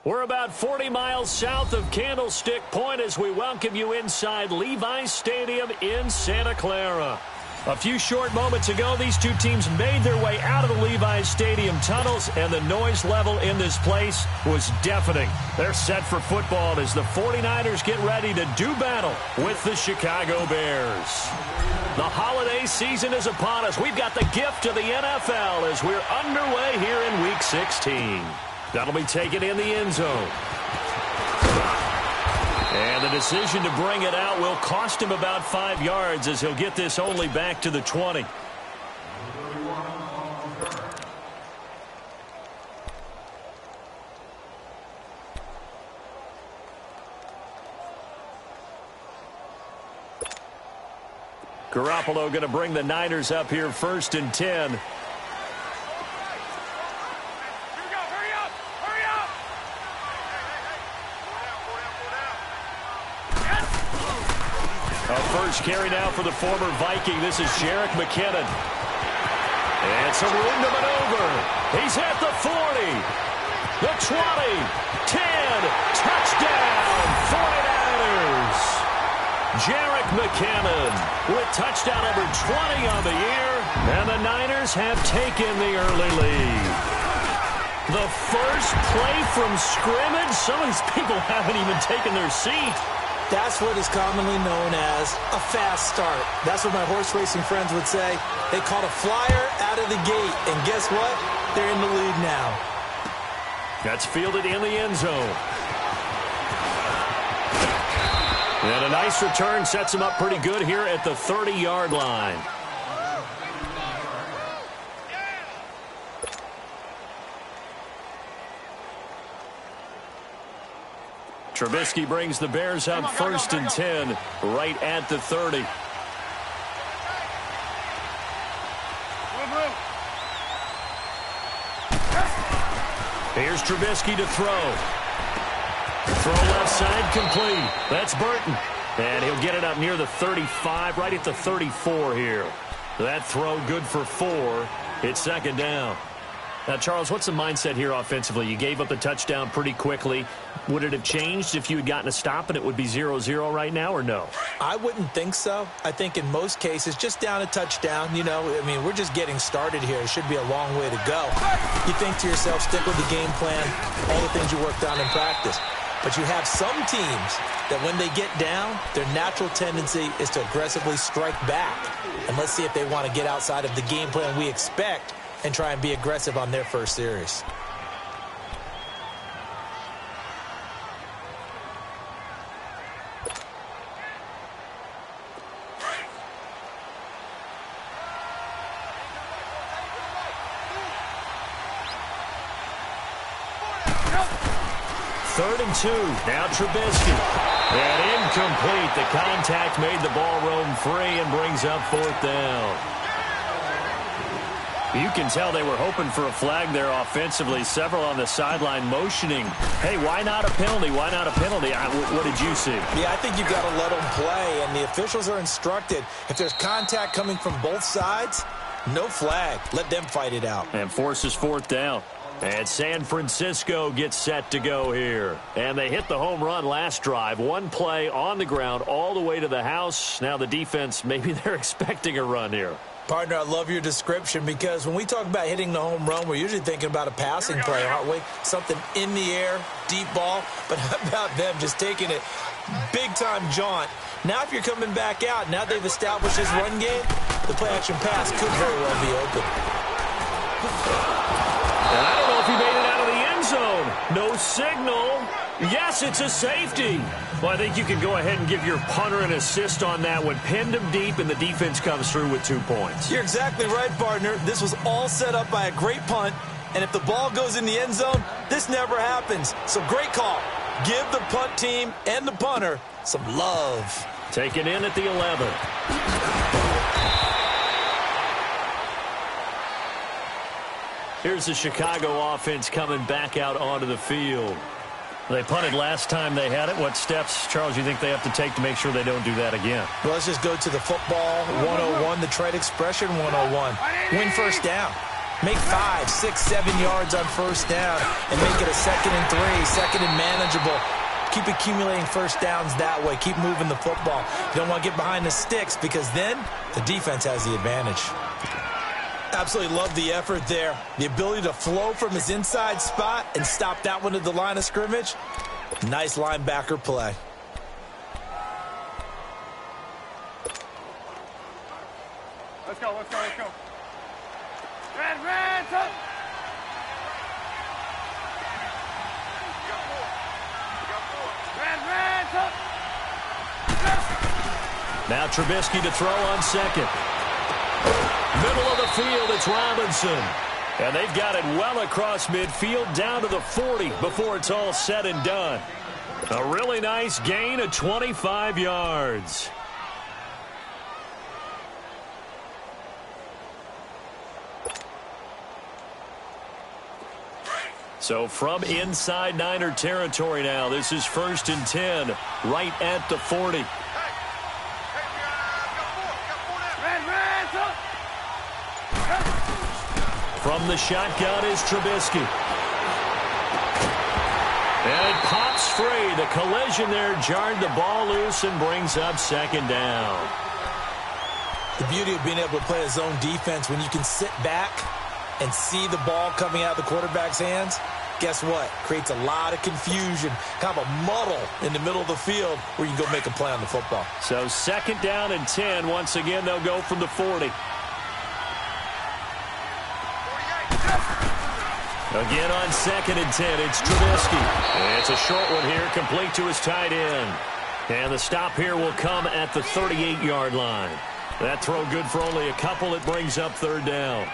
We're about 40 miles south of Candlestick Point as we welcome you inside Levi's Stadium in Santa Clara. A few short moments ago, these two teams made their way out of the Levi's Stadium tunnels, and the noise level in this place was deafening. They're set for football as the 49ers get ready to do battle with the Chicago Bears. The holiday season is upon us. We've got the gift of the NFL as we're underway here in Week 16. That'll be taken in the end zone. And the decision to bring it out will cost him about 5 yards as he'll get this only back to the 20. Garoppolo going to bring the Niners up here 1st and 10. First carry now for the former Viking. This is Jerick McKinnon. And some room to maneuver. He's at the 40, the 20, 10, touchdown, 49ers. Jerick McKinnon with touchdown number 20 on the year, and the Niners have taken the early lead. The first play from scrimmage. Some of these people haven't even taken their seat. That's what is commonly known as a fast start. That's what my horse racing friends would say. They caught a flyer out of the gate, and guess what? They're in the lead now. That's fielded in the end zone. And a nice return sets him up pretty good here at the 30-yard line. Trubisky brings the Bears up 1st and 10, right at the 30. Here's Trubisky to throw. Throw left side complete. That's Burton. And he'll get it up near the 35, right at the 34 here. That throw good for 4. It's 2nd down. Now, Charles, what's the mindset here offensively? You gave up the touchdown pretty quickly. Would it have changed if you had gotten a stop and it would be 0-0 right now, or no? I wouldn't think so. I think in most cases, just down a touchdown, you know, I mean, we're just getting started here. It should be a long way to go. You think to yourself, stick with the game plan, all the things you worked on in practice. But you have some teams that when they get down, their natural tendency is to aggressively strike back. And let's see if they want to get outside of the game plan we expect and try and be aggressive on their first series. Third and 2. Now Trubisky. And incomplete. The contact made the ball roam free and brings up 4th down. You can tell they were hoping for a flag there offensively. Several on the sideline motioning, hey, why not a penalty? Why not a penalty? What did you see? Yeah, I think you've got to let them play, and the officials are instructed. If there's contact coming from both sides, no flag. Let them fight it out. And forces 4th down. And San Francisco gets set to go here. And they hit the home run last drive. One play on the ground all the way to the house. Now the defense, maybe they're expecting a run here. Partner, I love your description because when we talk about hitting the home run, we're usually thinking about a passing play, aren't we? Something in the air, deep ball. But how about them just taking it big-time jaunt? Now if you're coming back out, now they've established this run game, the play-action pass could very well be open. And I don't know if he made it out of the end zone. No signal. Yes, it's a safety. Well, I think you can go ahead and give your punter an assist on that one. Pinned him deep, and the defense comes through with 2 points. You're exactly right, partner. This was all set up by a great punt, and if the ball goes in the end zone, this never happens. So great call. Give the punt team and the punter some love. Taken in at the 11. Here's the Chicago offense coming back out onto the field. They punted last time they had it. What steps, Charles, you think they have to take to make sure they don't do that again? Well, let's just go to the football 101, the trade expression 101. Win first down. Make 5, 6, 7 yards on first down and make it a 2nd and 3, 2nd and manageable. Keep accumulating first downs that way. Keep moving the football. You don't want to get behind the sticks because then the defense has the advantage. Absolutely love the effort there. The ability to flow from his inside spot and stop that one at the line of scrimmage. Nice linebacker play. Let's go, let's go, let's go. Red, up. Red, up. Now Trubisky to throw on second. Middle of the field, it's Robinson. And they've got it well across midfield down to the 40 before it's all said and done. A really nice gain of 25 yards. So from inside Niner territory now, this is 1st and 10, right at the 40. From the shotgun is Trubisky. And it pops free. The collision there jarred the ball loose and brings up 2nd down. The beauty of being able to play a zone defense when you can sit back and see the ball coming out of the quarterback's hands, guess what? Creates a lot of confusion, kind of a muddle in the middle of the field where you can go make a play on the football. So 2nd down and 10. Once again, they'll go from the 40. Again on 2nd and 10, it's Trubisky. And it's a short one here, complete to his tight end. And the stop here will come at the 38-yard line. That throw good for only a couple. It brings up 3rd down.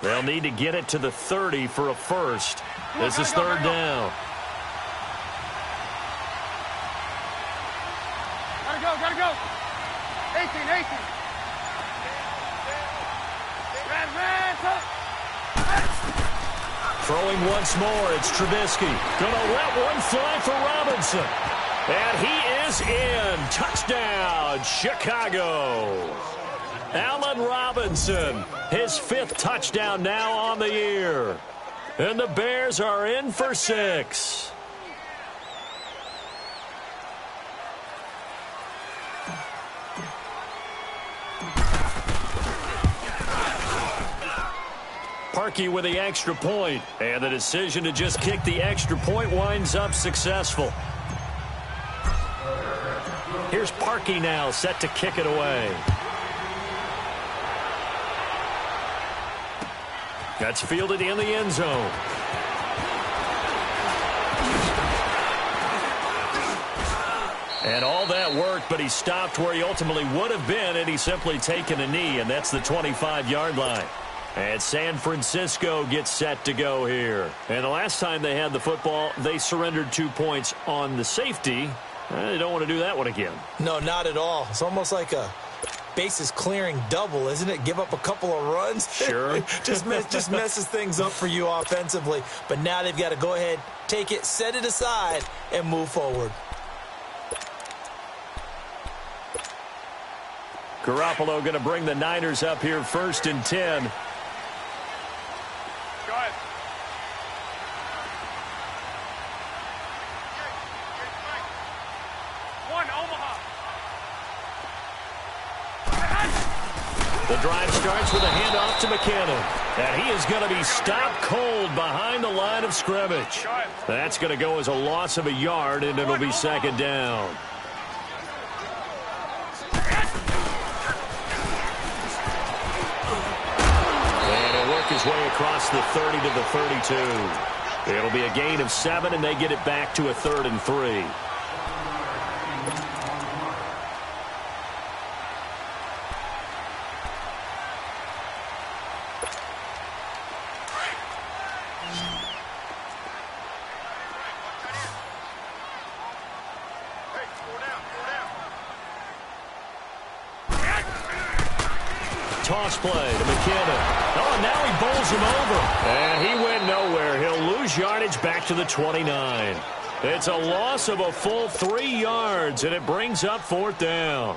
They'll need to get it to the 30 for a first. This is 3rd down. Gotta go. 18. Red, up. Throwing once more, it's Trubisky. Gonna let one fly for Robinson. And he is in. Touchdown, Chicago. Allen Robinson, his 5th touchdown now on the year. And the Bears are in for 6. Parkey with the extra point, and the decision to just kick the extra point winds up successful. Here's Parkey now, set to kick it away. That's fielded in the end zone. And all that worked, but he stopped where he ultimately would have been, and he's simply taken a knee, and that's the 25-yard line. And San Francisco gets set to go here. And the last time they had the football, they surrendered 2 points on the safety. They don't want to do that one again. No, not at all. It's almost like a bases clearing double, isn't it? Give up a couple of runs. Sure. just messes things up for you offensively. But now they've got to go ahead, take it, set it aside, and move forward. Garoppolo going to bring the Niners up here 1st and 10. Go ahead. The drive starts with a handoff to McKinnon. And he is going to be stopped cold behind the line of scrimmage. That's going to go as a loss of a yard, and it'll be 2nd down. And he'll work his way across the 30 to the 32. It'll be a gain of 7, and they get it back to a 3rd and 3. toss play to McKinnon. Oh, and now he bowls him over. And he went nowhere. He'll lose yardage back to the 29. It's a loss of a full 3 yards, and it brings up 4th down.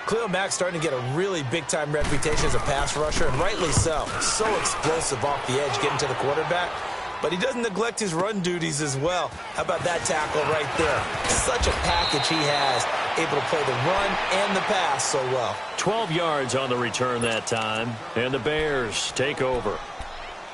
Khalil Mack's starting to get a really big-time reputation as a pass rusher, and rightly so. So explosive off the edge getting to the quarterback. But he doesn't neglect his run duties as well. How about that tackle right there? Such a package he has, able to play the run and the pass so well. 12 yards on the return that time, and the Bears take over.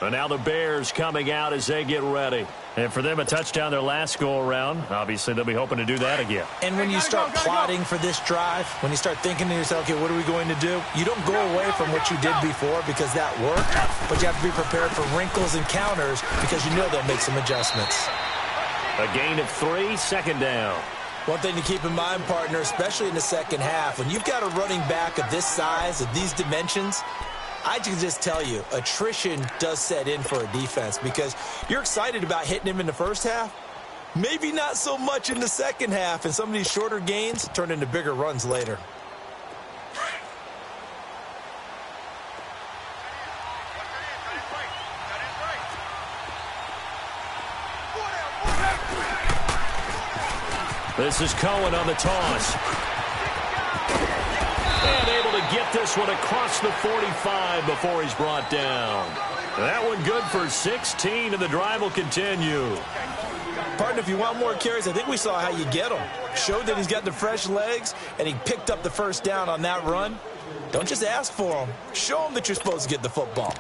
And now the Bears coming out as they get ready. And for them, a touchdown their last go-around. Obviously, they'll be hoping to do that again. And when you start plotting for this drive, when you start thinking to yourself, okay, what are we going to do? You don't go away from what you did before because that worked, but you have to be prepared for wrinkles and counters because you know they'll make some adjustments. A gain of 3, 2nd down. One thing to keep in mind, partner, especially in the second half, when you've got a running back of this size, of these dimensions, I can just tell you, attrition does set in for a defense because you're excited about hitting him in the first half. Maybe not so much in the second half, and some of these shorter gains turn into bigger runs later. This is Cohen on the toss. And able to get this one across the 45 before he's brought down. That one good for 16, and the drive will continue. Partner, if you want more carries, I think we saw how you get them. Showed that he's got the fresh legs, and he picked up the first down on that run. Don't just ask for them. Show them that you're supposed to get the football.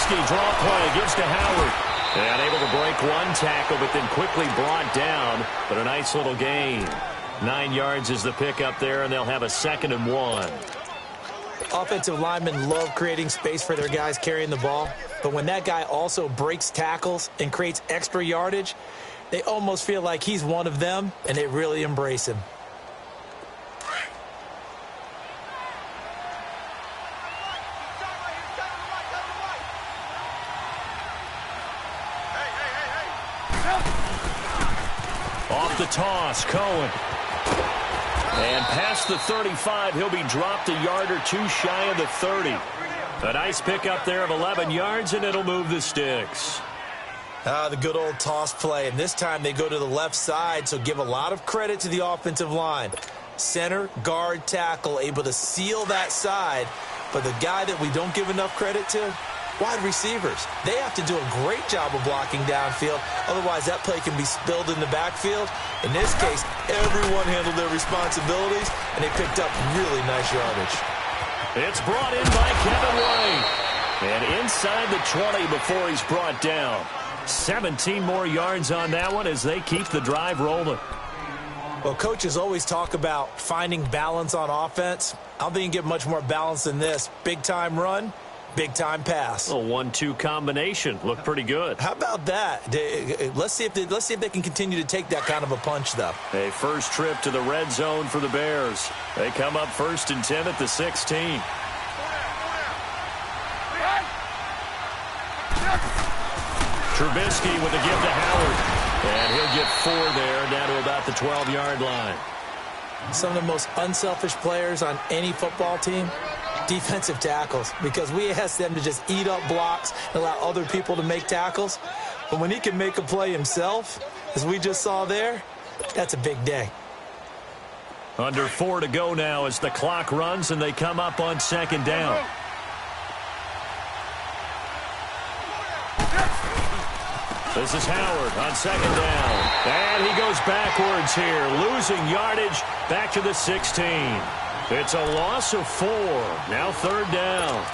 Draw play, gives to Howard. And able to break one tackle, but then quickly brought down. But a nice little gain. 9 yards is the pickup there, and they'll have a 2nd and 1. Offensive linemen love creating space for their guys carrying the ball. But when that guy also breaks tackles and creates extra yardage, they almost feel like he's one of them, and they really embrace him. Off the toss, Cohen. And past the 35, he'll be dropped a yard or two shy of the 30. A nice pickup there of 11 yards, and it'll move the sticks. The good old toss play, and this time they go to the left side, so give a lot of credit to the offensive line. Center, guard, tackle, able to seal that side, but the guy that we don't give enough credit to, wide receivers. They have to do a great job of blocking downfield. Otherwise, that play can be spilled in the backfield. In this case, everyone handled their responsibilities, and they picked up really nice yardage. It's brought in by Kevin White. And inside the 20 before he's brought down. 17 more yards on that one as they keep the drive rolling. Well, coaches always talk about finding balance on offense. I don't think you can get much more balance than this. Big-time run, big-time pass. A 1-2 combination. Looked pretty good. How about that? Let's see if they can continue to take that kind of a punch, though. A first trip to the red zone for the Bears. They come up 1st and 10 at the 16. Trubisky with a give to Howard. And he'll get 4 there, down to about the 12-yard line. Some of the most unselfish players on any football team, defensive tackles, because we ask them to just eat up blocks and allow other people to make tackles. But when he can make a play himself, as we just saw there, that's a big day. Under 4 to go now as the clock runs and they come up on 2nd down. This is Howard on 2nd down. And he goes backwards here, losing yardage back to the 16. It's a loss of 4. Now 3rd down.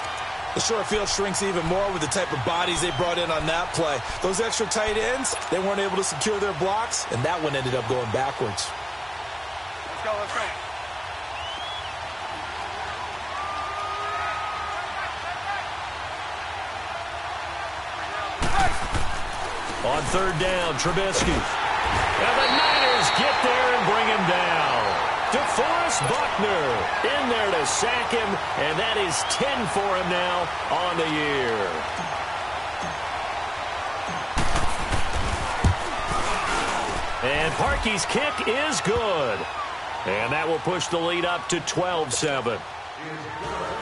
The short field shrinks even more with the type of bodies they brought in on that play. Those extra tight ends, they weren't able to secure their blocks, and that one ended up going backwards. Let's go, let's go. On 3rd down, Trubisky. And the Niners get there and bring him down. DeForest Buckner in there to sack him, and that is 10 for him now on the year. And Parkey's kick is good. And that will push the lead up to 12-7.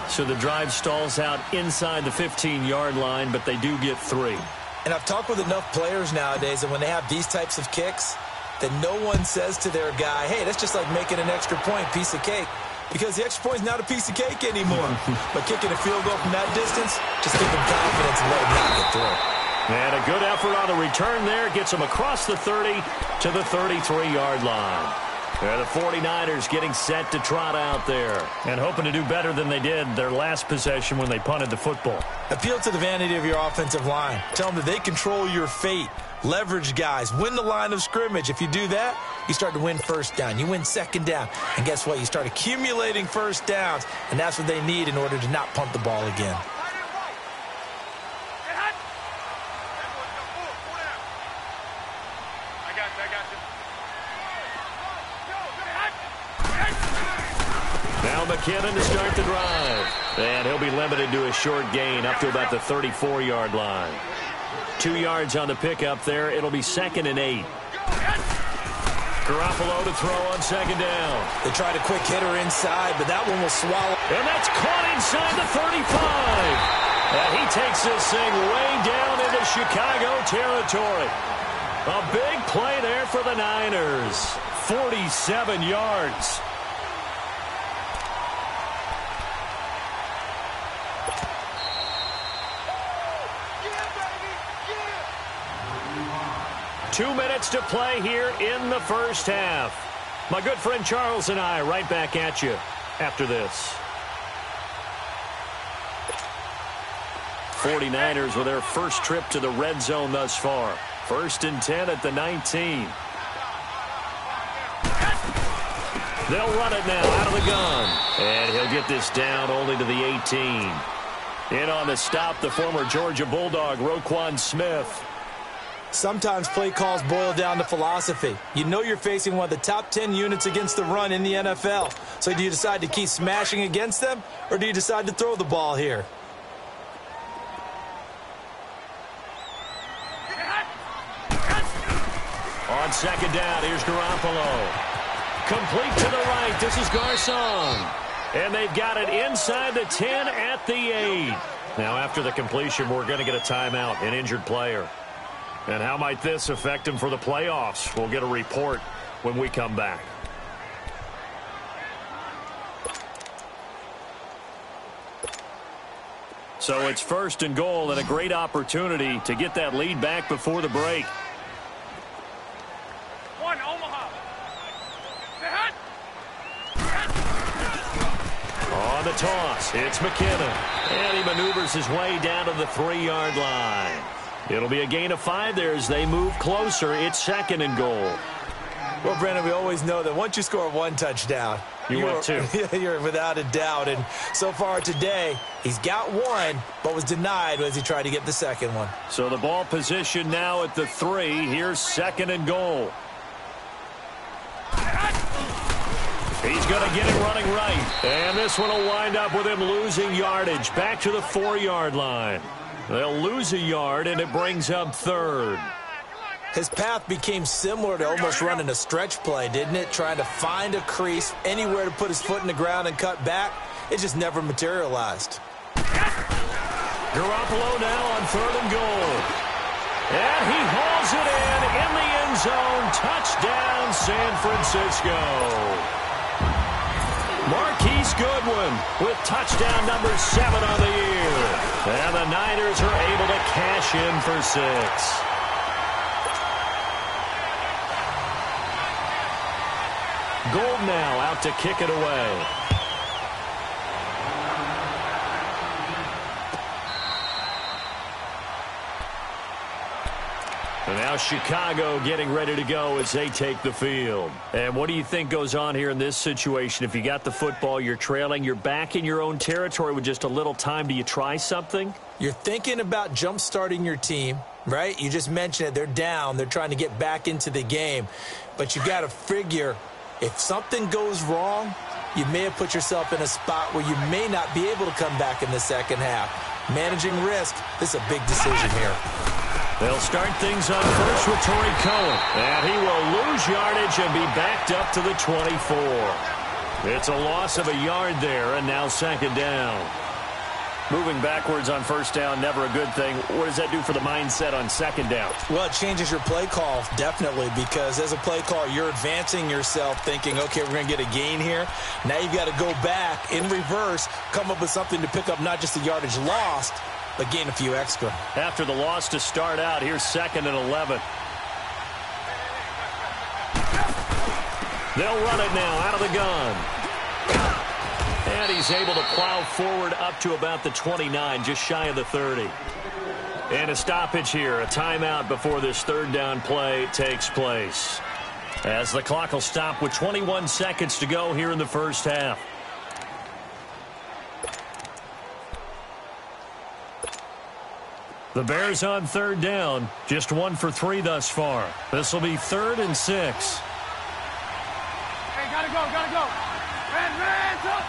So the drive stalls out inside the 15-yard line, but they do get 3. And I've talked with enough players nowadays that when they have these types of kicks, that no one says to their guy, hey, that's just like making an extra point, piece of cake. Because the extra point is not a piece of cake anymore. But kicking a field goal from that distance, just give them confidence and let them not get through. And a good effort on the return there. Gets them across the 30 to the 33-yard line. The 49ers getting set to trot out there and hoping to do better than they did their last possession when they punted the football. Appeal to the vanity of your offensive line. Tell them that they control your fate. Leverage guys. Win the line of scrimmage. If you do that, you start to win first down. You win second down. And guess what? You start accumulating first downs. And that's what they need in order to not punt the ball again. Now McKinnon to start the drive. And he'll be limited to a short gain up to about the 34-yard line. 2 yards on the pickup there. It'll be 2nd and 8. Garoppolo to throw on 2nd down. They tried a quick hitter inside, but that one will swallow. And that's caught inside the 35. And he takes this thing way down into Chicago territory. A big play there for the Niners. 47 yards. Yeah, 2 minutes to play here in the first half. My good friend Charles and I right back at you after this. 49ers with their first trip to the red zone thus far. 1st and 10 at the 19. They'll run it now out of the gun. And he'll get this down only to the 18. In on the stop, the former Georgia Bulldog, Roquan Smith. Sometimes play calls boil down to philosophy. You know you're facing one of the top 10 units against the run in the NFL. So do you decide to keep smashing against them, or do you decide to throw the ball here? On 2nd down, here's Garoppolo. Complete to the right. This is Garcon. And they've got it inside the 10 at the 8. Now, after the completion, we're going to get a timeout, an injured player. And how might this affect him for the playoffs? We'll get a report when we come back. So it's 1st and goal and a great opportunity to get that lead back before the break. On the toss, it's McKinnon. And he maneuvers his way down to the 3-yard line. It'll be a gain of 5 there as they move closer. It's 2nd and goal. Well, Brandon, we always know that once you score 1 touchdown, you're 2. You're without a doubt. And so far today, he's got 1, but was denied as he tried to get the 2nd one. So the ball position now at the 3. Here's 2nd and goal. He's going to get it running right. And this one will wind up with him losing yardage. Back to the 4-yard line. They'll lose a yard, and it brings up 3rd. His path became similar to almost running a stretch play, didn't it? Trying to find a crease, anywhere to put his foot in the ground and cut back. It just never materialized. Garoppolo now on 3rd and goal. And he hauls it in the end zone. Touchdown, San Francisco. Marquise Goodwin with touchdown number 7 on the year. And the Niners are able to cash in for 6. Gold now out to kick it away. And now Chicago getting ready to go as they take the field. And what do you think goes on here in this situation? If you got the football, you're trailing, you're back in your own territory with just a little time. Do you try something? You're thinking about jump-starting your team, right? You just mentioned it. They're down. They're trying to get back into the game. But you got to figure If something goes wrong, you may have put yourself in a spot where you may not be able to come back in the second half. Managing risk, this is a big decision here. They'll start things on first with Torrey Cohen. And he will lose yardage and be backed up to the 24. It's a loss of a yard there, and now second down. Moving backwards on first down, never a good thing. What does that do for the mindset on second down? Well, it changes your play call, definitely, because as a play call, you're advancing yourself thinking, okay, we're going to get a gain here. Now you've got to go back in reverse, come up with something to pick up not just the yardage lost, but gain a few extra. After the loss to start out, here's 2nd and 11. They'll run it now out of the gun. And he's able to plow forward up to about the 29, just shy of the 30. And a stoppage here, a timeout before this third down play takes place. As the clock will stop with 21 seconds to go here in the first half. The Bears on third down, just 1 for 3 thus far. This will be 3rd and 6. Hey, gotta go. Red, up.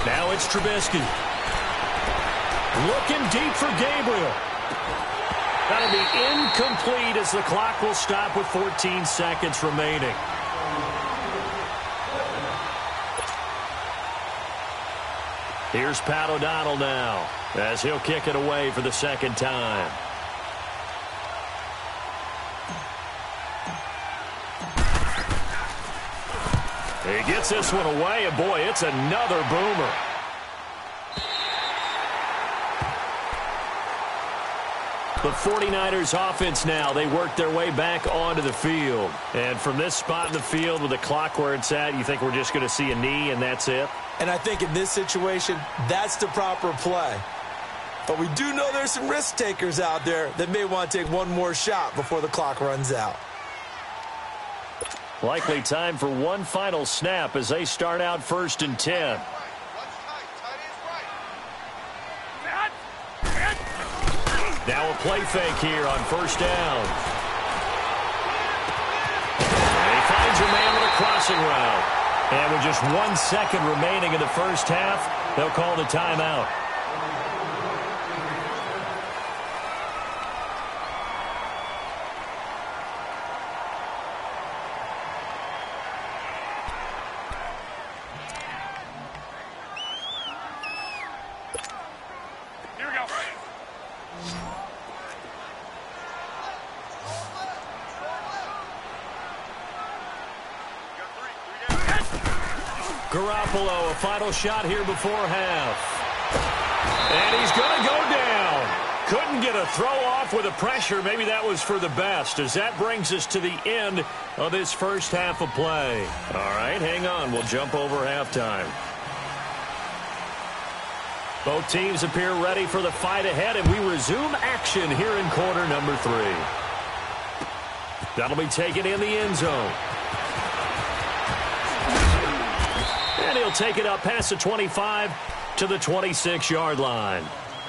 Now it's Trubisky. Looking deep for Gabriel. That'll be incomplete as the clock will stop with 14 seconds remaining. Here's Pat O'Donnell now as he'll kick it away for the second time. He gets this one away, and boy, it's another boomer. The 49ers offense now, they work their way back onto the field. And from this spot in the field with the clock where it's at, you think we're just going to see a knee and that's it? And I think in this situation, that's the proper play. But we do know there's some risk takers out there that may want to take one more shot before the clock runs out. Likely time for one final snap as they start out 1st and 10. Now a play fake here on first down. And he finds a man with a crossing route. And with just 1 second remaining in the first half, they'll call the timeout. Garoppolo, a final shot here before half. And he's going to go down. Couldn't get a throw off with the pressure. Maybe that was for the best, as that brings us to the end of this first half of play. All right, hang on. We'll jump over halftime. Both teams appear ready for the fight ahead, and we resume action here in quarter number 3. That'll be taken in the end zone. And he'll take it up past the 25 to the 26-yard line.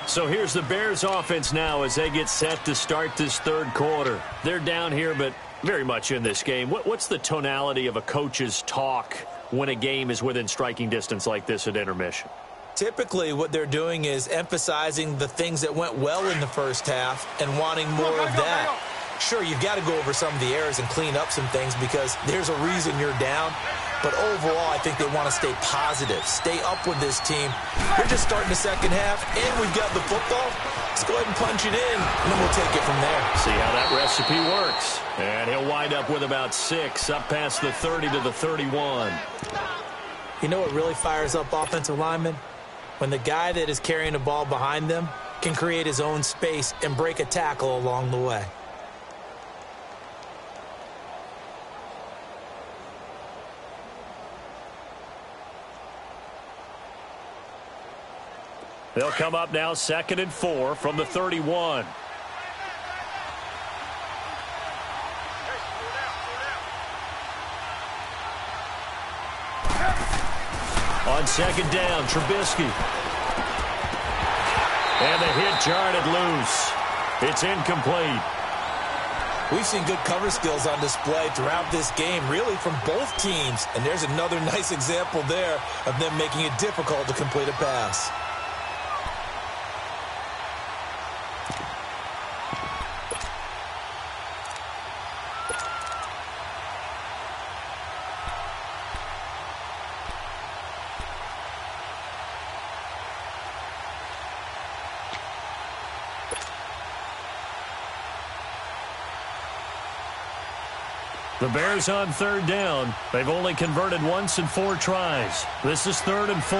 So here's the Bears offense now as they get set to start this third quarter. They're down here, but very much in this game. What's the tonality of a coach's talk when a game is within striking distance like this at intermission? Typically, what they're doing is emphasizing the things that went well in the first half and wanting more of that. Sure, you've got to go over some of the errors and clean up some things because there's a reason you're down. But overall, I think they want to stay positive, stay up with this team. We're just starting the second half, and we've got the football. Let's go ahead and punch it in, and then we'll take it from there. See how that recipe works. And he'll wind up with about 6, up past the 30 to the 31. You know what really fires up offensive linemen? When the guy that is carrying the ball behind them can create his own space and break a tackle along the way. They'll come up now 2nd and 4 from the 31. On second down, Trubisky. And the hit jarred it loose. It's incomplete. We've seen good cover skills on display throughout this game, really from both teams. And there's another nice example there of them making it difficult to complete a pass. The Bears on 3rd down. They've only converted once in 4 tries. This is 3rd and 4.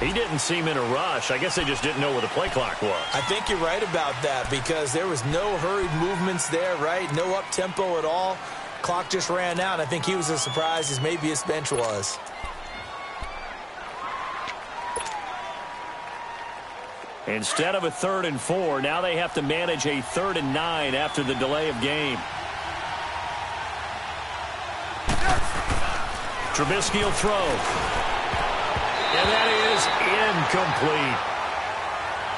He didn't seem in a rush. I guess they just didn't know where the play clock was. I think you're right about that because there was no hurried movements there, right? No up-tempo at all. Clock just ran out. I think he was as surprised as maybe his bench was. Instead of a 3rd and 4, now they have to manage a 3rd and 9 after the delay of game. Trubisky will throw. And that is incomplete.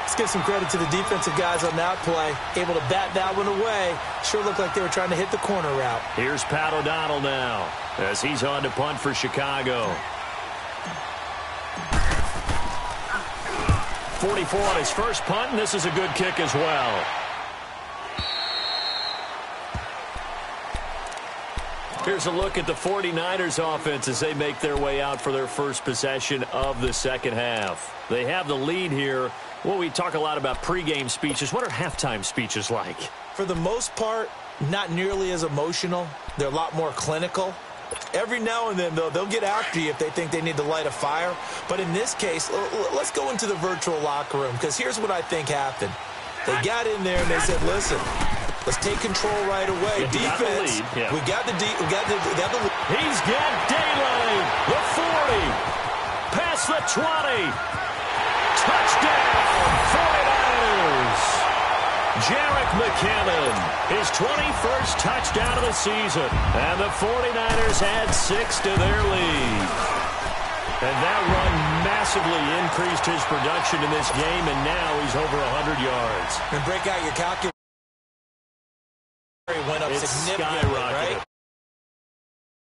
Let's give some credit to the defensive guys on that play. Able to bat that one away. Sure looked like they were trying to hit the corner route. Here's Pat O'Donnell now as he's on to punt for Chicago. 44 on his first punt, and this is a good kick as well. Here's a look at the 49ers offense as they make their way out for their first possession of the second half. They have the lead here. Well, we talk a lot about pregame speeches. What are halftime speeches like? For the most part, not nearly as emotional. They're a lot more clinical. Every now and then, though, they'll get after you if they think they need to light a fire. But in this case, let's go into the virtual locker room, because here's what I think happened. They got in there and they said, listen, let's take control right away. Defense, we got the lead. He's got daylight. The 40. Past the 20. Touchdown, 49ers. Jerick McKinnon, his 21st touchdown of the season. And the 49ers add 6 to their lead. And that run massively increased his production in this game, and now he's over 100 yards. And break out your calculator. Went up significantly, right?